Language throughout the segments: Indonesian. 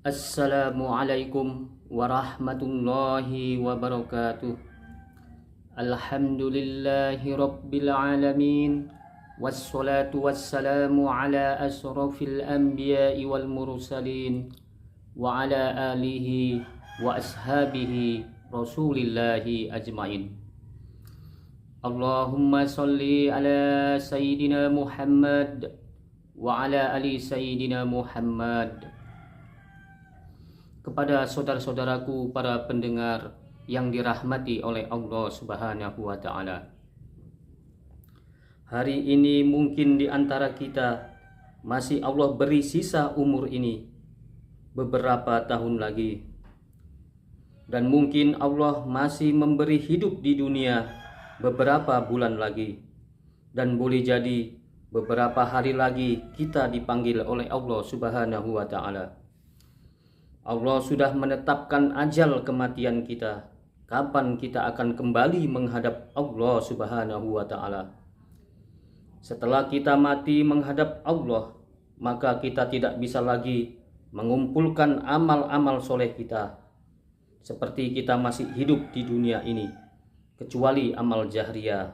Assalamualaikum warahmatullahi wabarakatuh. Alhamdulillahi rabbil alamin. Wassalatu wassalamu ala asrafil anbiya'i wal mursalin wa ala alihi wa ashabihi rasulillahi ajmain. Allahumma salli ala sayyidina Muhammad wa ala ali sayyidina Muhammad. Kepada saudara-saudaraku para pendengar yang dirahmati oleh Allah Subhanahu wa taala. Hari ini mungkin di antara kita masih Allah beri sisa umur ini beberapa tahun lagi. Dan mungkin Allah masih memberi hidup di dunia beberapa bulan lagi. Dan boleh jadi beberapa hari lagi kita dipanggil oleh Allah Subhanahu wa taala. Allah sudah menetapkan ajal kematian kita. Kapan kita akan kembali menghadap Allah Subhanahu wa taala? Setelah kita mati menghadap Allah, maka kita tidak bisa lagi mengumpulkan amal-amal soleh kita seperti kita masih hidup di dunia ini, kecuali amal jahriyah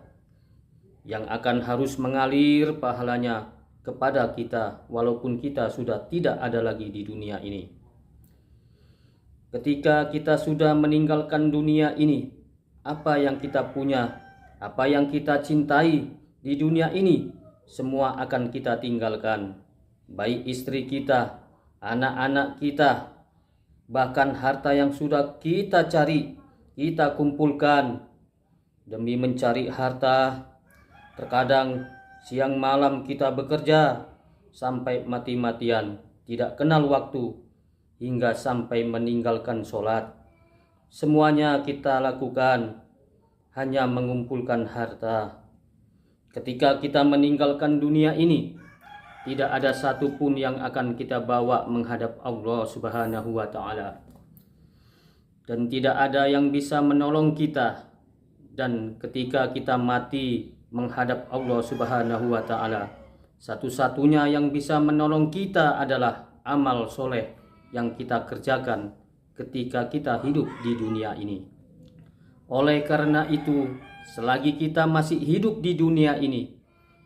yang akan harus mengalir pahalanya kepada kita walaupun kita sudah tidak ada lagi di dunia ini. Ketika kita sudah meninggalkan dunia ini, apa yang kita punya, apa yang kita cintai di dunia ini, semua akan kita tinggalkan. Baik istri kita, anak-anak kita, bahkan harta yang sudah kita cari, kita kumpulkan. Demi mencari harta, terkadang siang malam kita bekerja sampai mati-matian, tidak kenal waktu, hingga sampai meninggalkan sholat. Semuanya kita lakukan hanya mengumpulkan harta. Ketika kita meninggalkan dunia ini, tidak ada satupun yang akan kita bawa menghadap Allah Subhanahu wa ta'ala. Dan tidak ada yang bisa menolong kita. Dan ketika kita mati menghadap Allah Subhanahu wa ta'ala, satu-satunya yang bisa menolong kita adalah amal soleh yang kita kerjakan ketika kita hidup di dunia ini. Oleh karena itu, selagi kita masih hidup di dunia ini,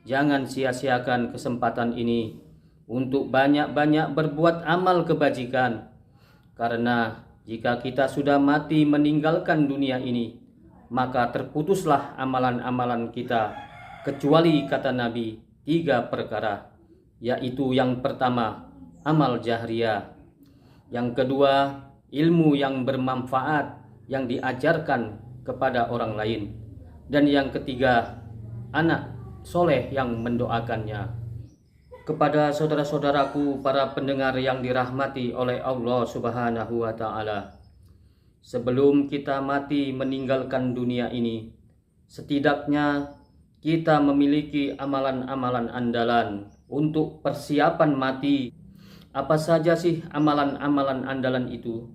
jangan sia-siakan kesempatan ini untuk banyak-banyak berbuat amal kebajikan. Karena jika kita sudah mati meninggalkan dunia ini, maka terputuslah amalan-amalan kita, kecuali kata Nabi 3 perkara, yaitu yang pertama, amal jahriyah. Yang kedua, ilmu yang bermanfaat yang diajarkan kepada orang lain. Dan yang ketiga, anak soleh yang mendoakannya. Kepada saudara-saudaraku para pendengar yang dirahmati oleh Allah Subhanahu wa ta'ala, sebelum kita mati meninggalkan dunia ini, setidaknya kita memiliki amalan-amalan andalan untuk persiapan mati. Apa saja sih amalan-amalan andalan itu?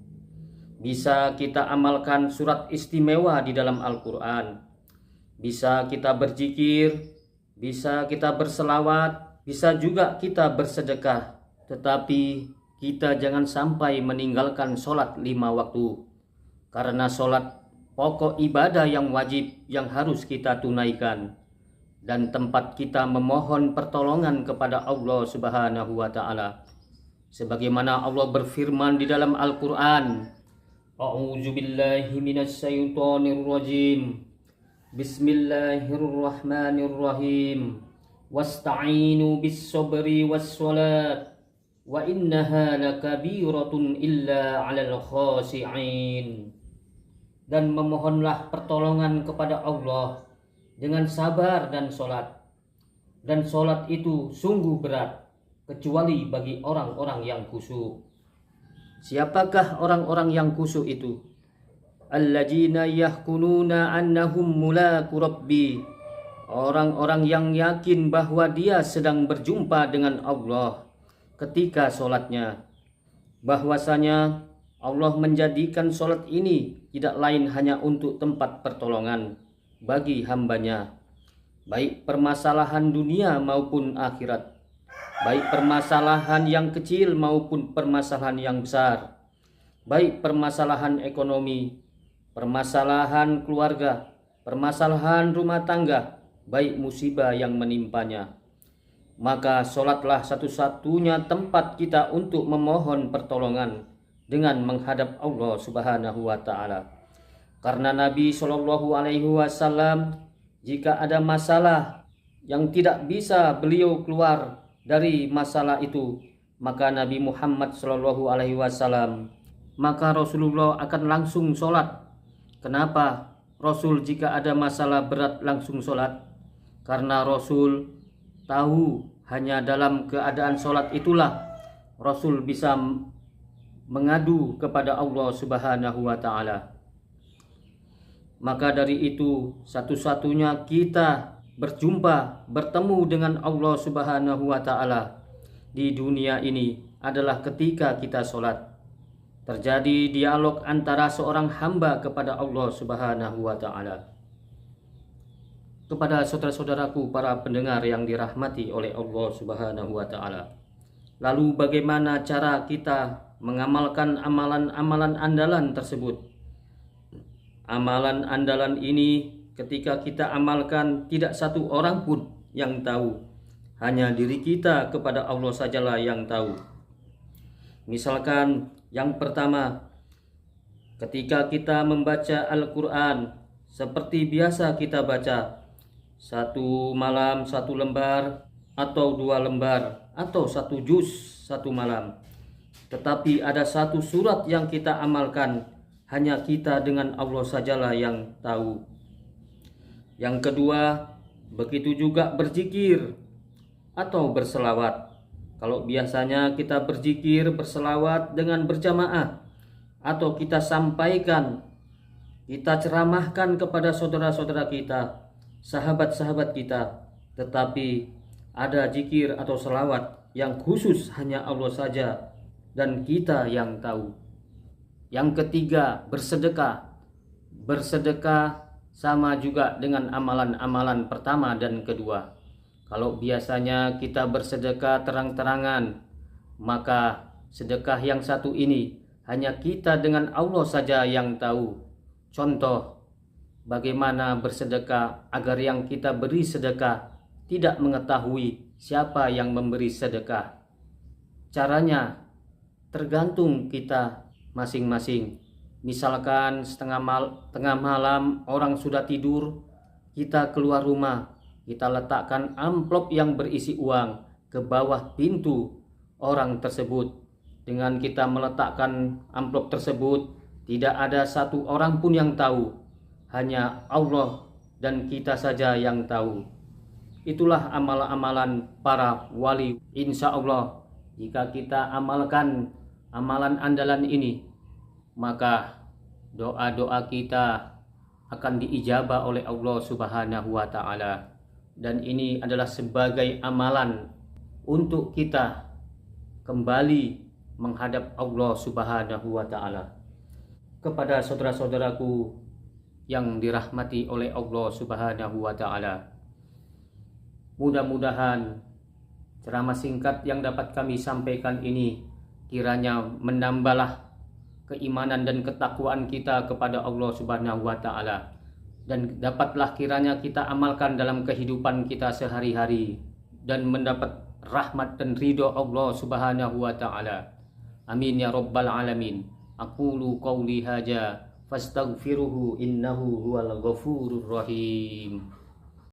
Bisa kita amalkan surat istimewa di dalam Al-Quran. Bisa kita berzikir, bisa kita berselawat, bisa juga kita bersedekah. Tetapi kita jangan sampai meninggalkan sholat 5 waktu. Karena sholat pokok ibadah yang wajib yang harus kita tunaikan. Dan tempat kita memohon pertolongan kepada Allah Subhanahu wa ta'ala. Sebagaimana Allah berfirman di dalam Al-Quran, A'udzubillahi minasyaitonirrajim. Bismillahirrahmanirrahim. Wasta'inu bis-sabri was-salat. Wa innaha lakabiratun illa 'alal khashi'in. Dan memohonlah pertolongan kepada Allah dengan sabar dan salat. Dan salat itu sungguh berat, kecuali bagi orang-orang yang khusyuk. Siapakah orang-orang yang khusyuk itu? Alladzina yahkununa annahum mulaku rabbi. Orang-orang yang yakin bahwa dia sedang berjumpa dengan Allah ketika sholatnya. Bahwasanya Allah menjadikan sholat ini tidak lain hanya untuk tempat pertolongan bagi hambanya, baik permasalahan dunia maupun akhirat. baik permasalahan yang kecil maupun permasalahan yang besar, baik permasalahan ekonomi, permasalahan keluarga, permasalahan rumah tangga, baik musibah yang menimpanya. Maka sholatlah satu-satunya tempat kita untuk memohon pertolongan dengan menghadap Allah Subhanahu wa Ta'ala. Karena Nabi Shallallahu Alaihi Wasallam, jika ada masalah yang tidak bisa beliau keluar dari masalah itu, maka Nabi Muhammad Shallallahu Alaihi Wasallam, maka Rasulullah akan langsung sholat. Kenapa Rasul jika ada masalah berat langsung sholat? Karena Rasul tahu hanya dalam keadaan sholat itulah Rasul bisa mengadu kepada Allah Subhanahu wa Ta'ala. Maka dari itu, satu-satunya kita bertemu dengan Allah Subhanahu wa Ta'ala di dunia ini adalah ketika kita sholat. Terjadi dialog antara seorang hamba kepada Allah Subhanahu wa Ta'ala. Kepada saudara-saudaraku para pendengar yang dirahmati oleh Allah Subhanahu wa Ta'ala, lalu bagaimana cara kita mengamalkan amalan-amalan andalan tersebut? Amalan andalan ini ketika kita amalkan tidak satu orang pun yang tahu, hanya diri kita kepada Allah sajalah yang tahu. Misalkan yang pertama, ketika kita membaca Al-Quran seperti biasa kita baca, satu malam satu lembar atau 2 lembar atau 1 juz satu malam. Tetapi ada satu surat yang kita amalkan, hanya kita dengan Allah sajalah yang tahu. Yang kedua, begitu juga berzikir atau berselawat. Kalau biasanya kita berzikir, berselawat dengan berjamaah, atau kita sampaikan, kita ceramahkan kepada saudara-saudara kita, sahabat-sahabat kita, tetapi ada zikir atau selawat yang khusus hanya Allah saja dan kita yang tahu. Yang ketiga, bersedekah. Bersedekah sama juga dengan amalan-amalan pertama dan kedua. Kalau biasanya kita bersedekah terang-terangan, maka sedekah yang satu ini hanya kita dengan Allah saja yang tahu. Contoh, bagaimana bersedekah agar yang kita beri sedekah tidak mengetahui siapa yang memberi sedekah. Caranya tergantung kita masing-masing. Misalkan tengah malam orang sudah tidur, kita keluar rumah, kita letakkan amplop yang berisi uang ke bawah pintu orang tersebut. Dengan kita meletakkan amplop tersebut, tidak ada satu orang pun yang tahu, hanya Allah dan kita saja yang tahu. Itulah amalan-amalan para wali. Insya Allah, jika kita amalkan amalan andalan ini, maka doa-doa kita akan diijabah oleh Allah Subhanahu wa Ta'ala. Dan ini adalah sebagai amalan untuk kita kembali menghadap Allah Subhanahu wa Ta'ala. Kepada saudara-saudaraku yang dirahmati oleh Allah Subhanahu wa Ta'ala, mudah-mudahan ceramah singkat yang dapat kami sampaikan ini kiranya menambahlah keimanan dan ketakwaan kita kepada Allah Subhanahu wa Ta'ala, dan dapatlah kiranya kita amalkan dalam kehidupan kita sehari-hari dan mendapat rahmat dan ridho Allah Subhanahu wa Ta'ala. Amin ya rabbal alamin. Aqulu qawli haja fastaghfiruhu innahu huwal ghafurur rahim.